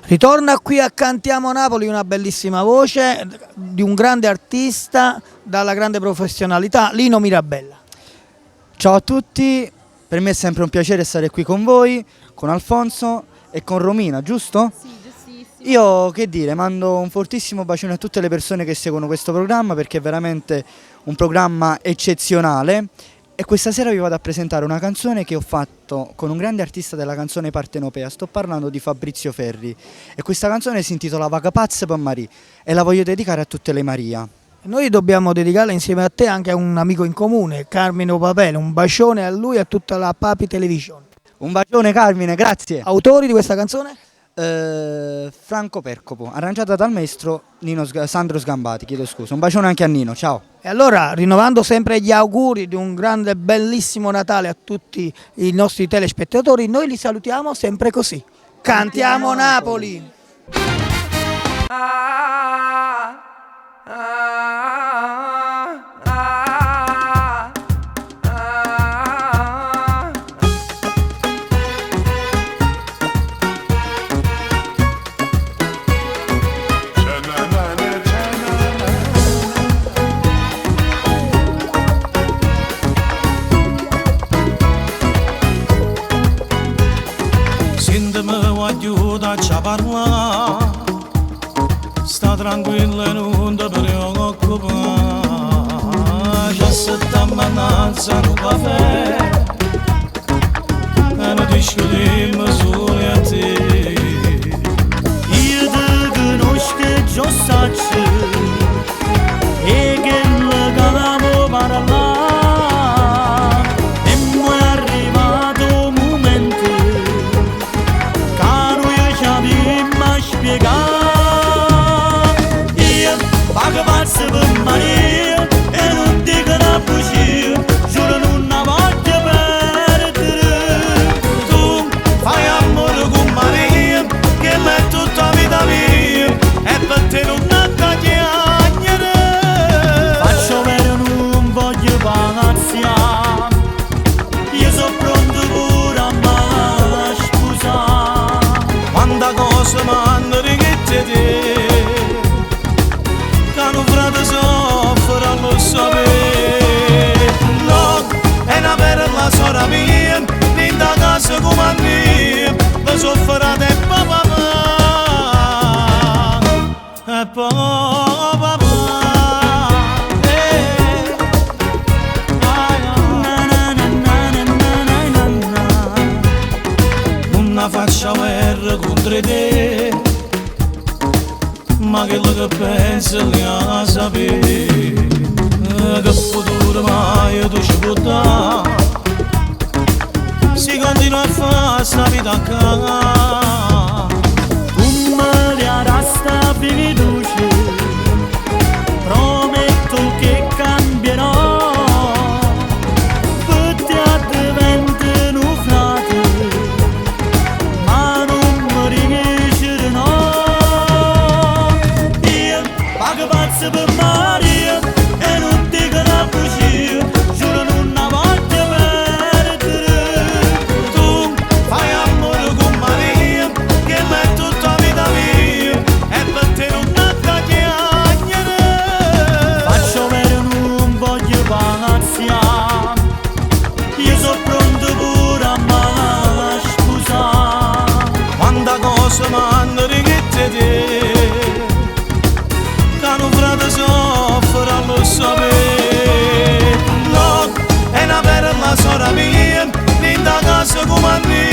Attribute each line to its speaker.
Speaker 1: Ritorna qui a Cantiamo Napoli, una bellissima voce di un grande artista dalla grande professionalità, Lino Mirabella.
Speaker 2: Ciao a tutti, per me è sempre un piacere stare qui con voi, con Alfonso e con Romina, giusto?
Speaker 3: Sì, giustissimo.
Speaker 2: Io che dire, mando un fortissimo bacione a tutte le persone che seguono questo programma perché è veramente un programma eccezionale e questa sera vi vado a presentare una canzone che ho fatto con un grande artista della canzone partenopea, sto parlando di Fabrizio Ferri e questa canzone si intitola Vagapazze per Maria e la voglio dedicare a tutte le Maria.
Speaker 1: Noi dobbiamo dedicarla insieme a te anche a un amico in comune, Carmine Papele, un bacione a lui e a tutta la Papi Television.
Speaker 2: Un bacione Carmine, grazie.
Speaker 1: Autori di questa canzone?
Speaker 2: Franco Percopo, arrangiata dal maestro Sandro Sgambati, chiedo scusa. Un bacione anche a Nino, ciao.
Speaker 1: E allora, rinnovando sempre gli auguri di un grande bellissimo Natale a tutti i nostri telespettatori, noi li salutiamo sempre così. Cantiamo Napoli!
Speaker 4: Sentimi voglio da parla, sta tranquilla e non ti preoccupare, già se t'ammanazza un caffè e non discutiamo solo a te. Io ti conosco già sacci e che le cavamo parlare e mo è arrivato un momento paga pazza per Maria e non dico una bugia, giuro non la voglio perdere. Tu fai amore con Maria che è tutta vita mia e per te non la chiacchiere. Faccio vero non voglio pagaziare, io sono pronto pure a me scusare. Quanta cosa m'hanno richiede te, un frate soffre lo sapere. No, è una bella sorella mia, in da casa come a me, lo soffre te papà e papà. Non faccia guerra contro te, ma quello che pensi li ha sapere, che futuro mai tu ci può dare, si continua a fare sta vita a casa. Tu me li arrasta fiducia, prometto che cambierò, per te diventi un frate, ma non mi riesci no. Pazza per Maria e non dico una bugia, giuro non la voglio perdere. Tu fai amore con Maria che è tutta vita mia e per te non la chiacchiere. Faccio vero non voglio pagaziare, io sono pronto pure a me scusare. Quanta cosa m'hanno richiede te, un frate soffre lo sapere. No, è una bella sorella mia, in da casa come a me,